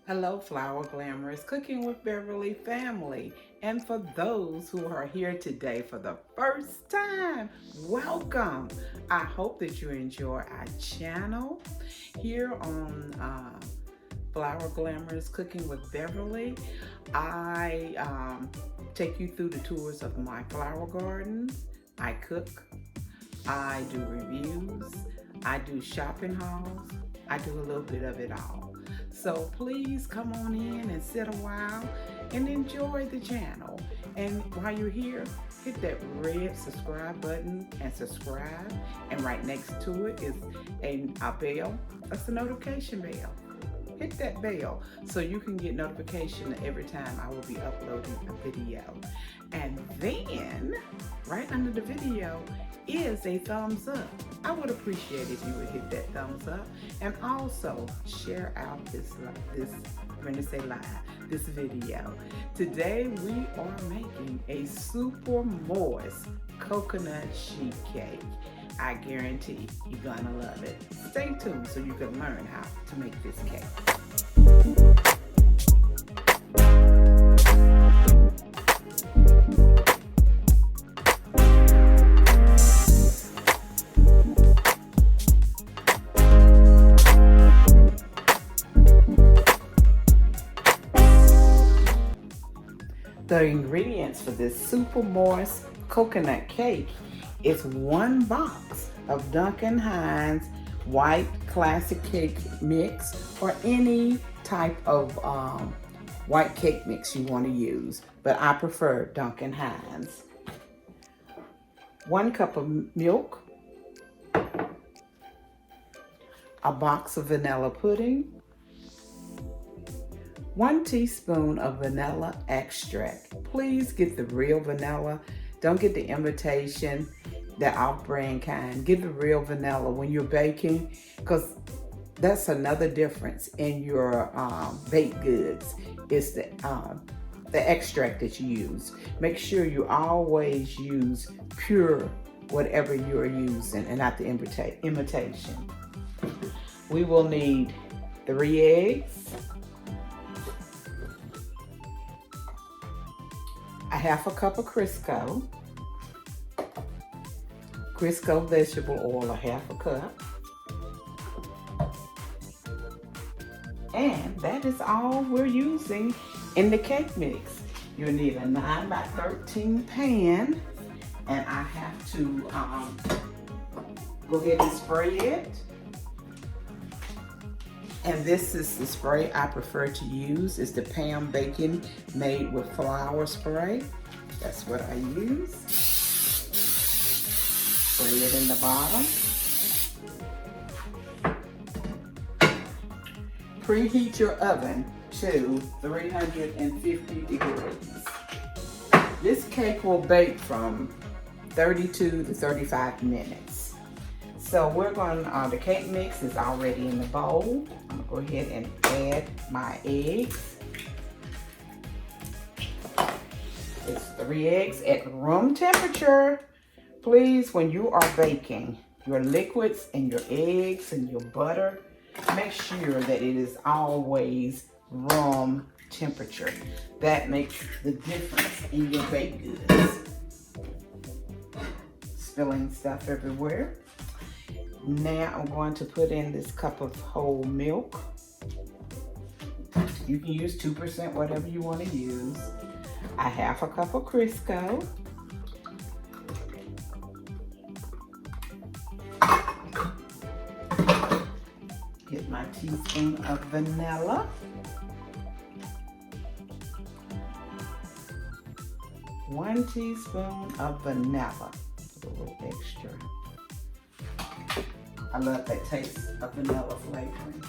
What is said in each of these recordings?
Hello, Flower Glamorous Cooking with Beverly family. And for those who are here today for the first time, welcome. I hope that you enjoy our channel here on Flower Glamorous Cooking with Beverly. I take you through the tours of my flower gardens. I cook, I do reviews, I do shopping hauls, I do a little bit of it all. So please come on in and sit a while and enjoy the channel. And while you're here, hit that red subscribe button and subscribe. And right next to it is a bell. That's a notification bell. Hit that bell so you can get notification every time I will be uploading a video. And then right under the video is a thumbs up. I would appreciate if you would hit that thumbs up and also share out this video. Today we are making a super moist coconut sheet cake. I guarantee you're gonna love it. Stay tuned so you can learn how to make this cake. The ingredients for this super moist coconut cake is 1 box of Duncan Hines white classic cake mix or any type of white cake mix you want to use, but I prefer Duncan Hines. 1 cup of milk, a box of vanilla pudding, 1 teaspoon of vanilla extract. Please get the real vanilla. Don't get the imitation, the off-brand kind. Get the real vanilla when you're baking, because that's another difference in your baked goods. It's the extract that you use. Make sure you always use pure whatever you're using and not the imitation. We will need 3 eggs, a 1/2 cup of Crisco vegetable oil, a 1/2 cup. And that is all we're using in the cake mix. You'll need a 9 by 13 pan, and I have to go ahead and spray it. And this is the spray I prefer to use. It's the Pam Bacon made with flour spray. That's what I use. Spray it in the bottom. Preheat your oven to 350 degrees. This cake will bake from 32 to 35 minutes. So we're going, the cake mix is already in the bowl. I'm gonna go ahead and add my eggs. It's 3 eggs at room temperature. Please, when you are baking your liquids and your eggs and your butter, make sure that it is always room temperature. That makes the difference in your baked goods. Spilling stuff everywhere. Now I'm going to put in this cup of whole milk. You can use 2%, whatever you want to use. A 1/2 cup of Crisco. Get my teaspoon of vanilla. 1 teaspoon of vanilla. A little extra. I love that taste of vanilla flavoring.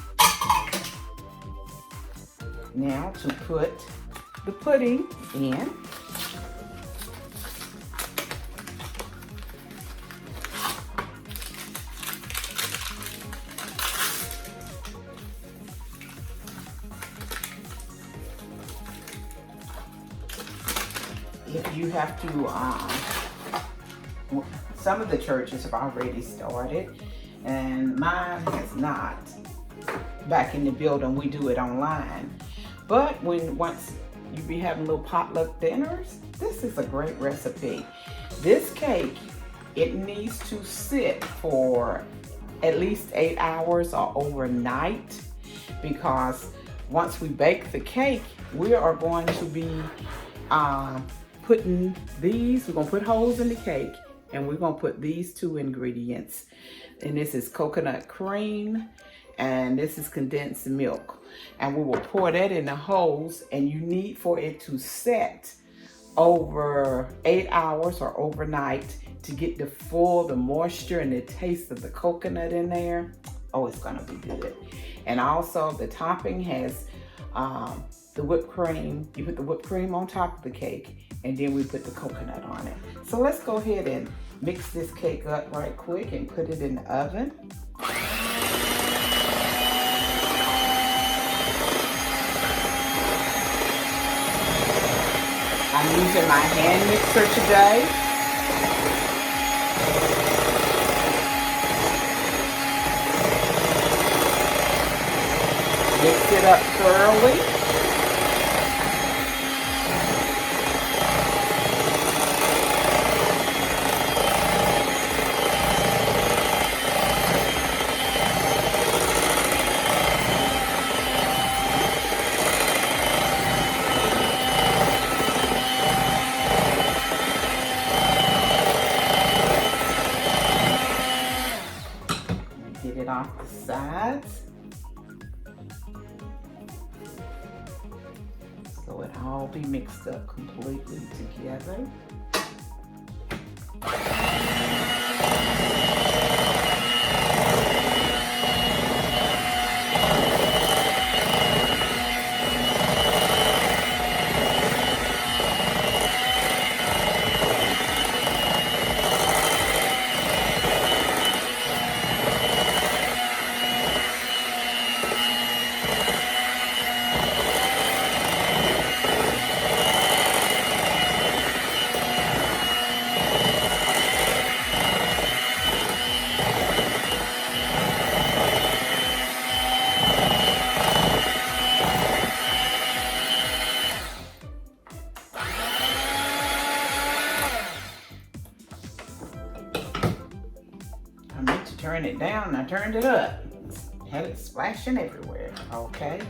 Now to put the pudding in. If you have to, some of the churches have already started, and mine has not. back in the building, we do it online. But once you be having little potluck dinners, this is a great recipe. This cake, it needs to sit for at least 8 hours or overnight, because once we bake the cake, we are going to be putting these, we're gonna put holes in the cake, and we're gonna put these two ingredients. And this is coconut cream, and this is condensed milk. And we will pour that in the holes, and you need for it to set over 8 hours or overnight to get the moisture and the taste of the coconut in there. Oh, it's gonna be good. And also the topping has the whipped cream. You put the whipped cream on top of the cake, and then we put the coconut on it. So let's go ahead and mix this cake up right quick and put it in the oven. I'm using my hand mixer today. Mix it up thoroughly. Get it off the sides. So it all be mixed up completely together. Turn it down, I turned it up. Had it splashing everywhere. Okay,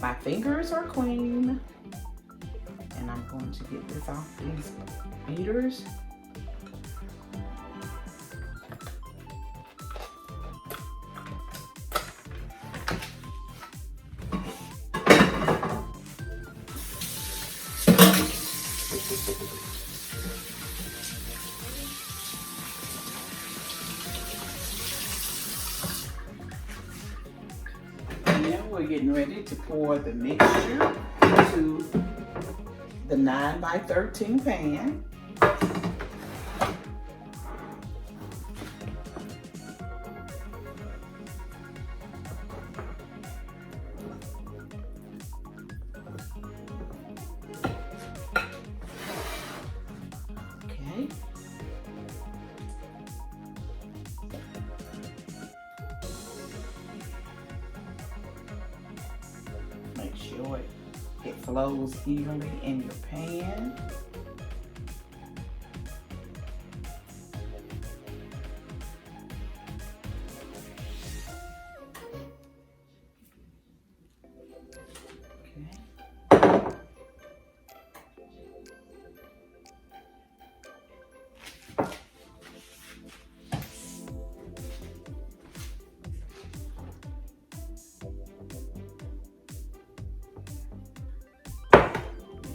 my fingers are clean, and I'm going to get this off these beaters. We're getting ready to pour the mixture into the 9x13 pan. Okay. Make sure it flows evenly in your pan.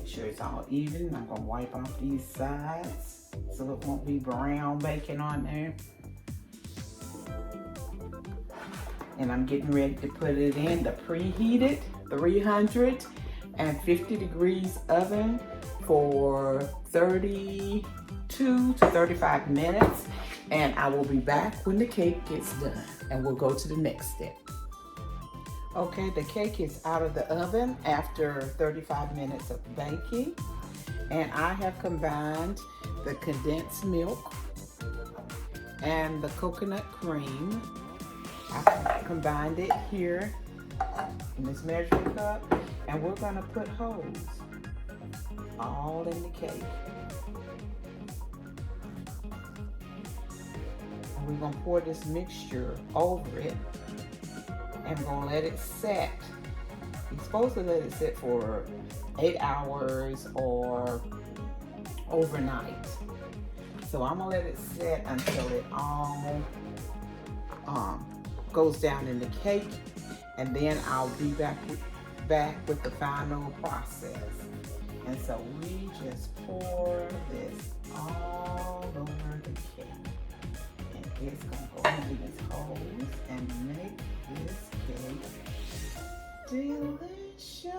Sure it's all even. I'm gonna wipe off these sides so it won't be brown bacon on there. And I'm getting ready to put it in the preheated 350 degrees oven for 32 to 35 minutes. And I will be back when the cake gets done, and we'll go to the next step. Okay, the cake is out of the oven after 35 minutes of baking, and I have combined the condensed milk and the coconut cream. I combined it here in this measuring cup, and we're gonna put holes all in the cake. And we're gonna pour this mixture over it, and we're gonna let it set. You're supposed to let it sit for 8 hours or overnight. So I'm gonna let it set until it all goes down in the cake, and then I'll be back with the final process. And so we just pour this all over the cake, and it's gonna go into these holes and make this cake delicious.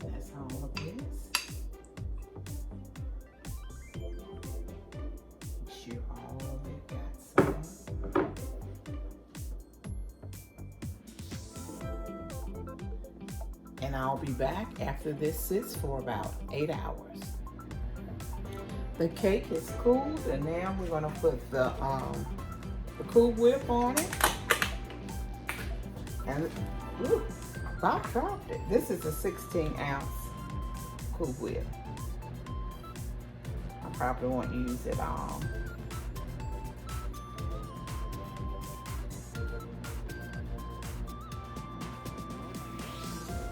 That's all of this. Make sure all of it got some. And I'll be back after this sits for about 8 hours. The cake is cooled, and now we're gonna put the Cool Whip on it. And ooh, Bob dropped it. This is a 16-ounce Cool Whip. I probably won't use it all.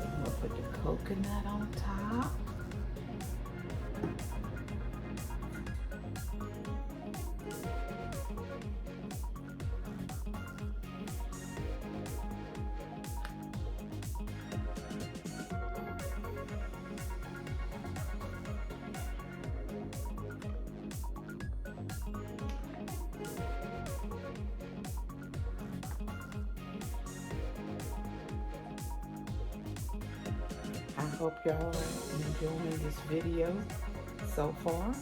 I'm gonna put the coconut on top. I hope y'all are enjoying this video so far.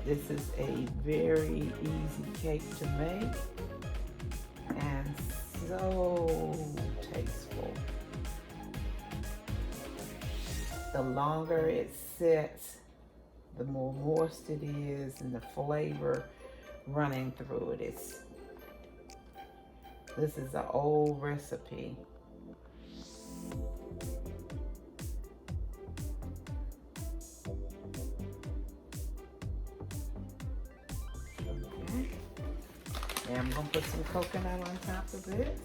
This is a very easy cake to make and so tasteful. The longer it sits, the more moist it is and the flavor running through it. This is an old recipe. And I'm gonna put some coconut on top of this.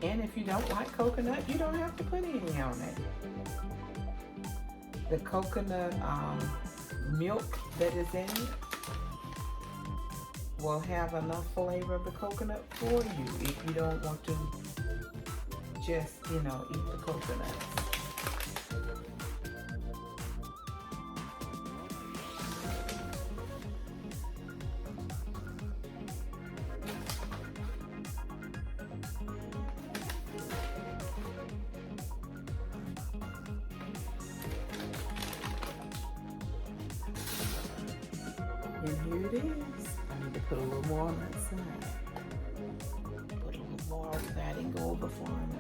And if you don't like coconut, you don't have to put any on it. The coconut milk that is in it will have enough flavor of the coconut for you if you don't want to just, eat the coconut. And here it is. I need to put a little more on that side. Put a little more of that and go over far enough.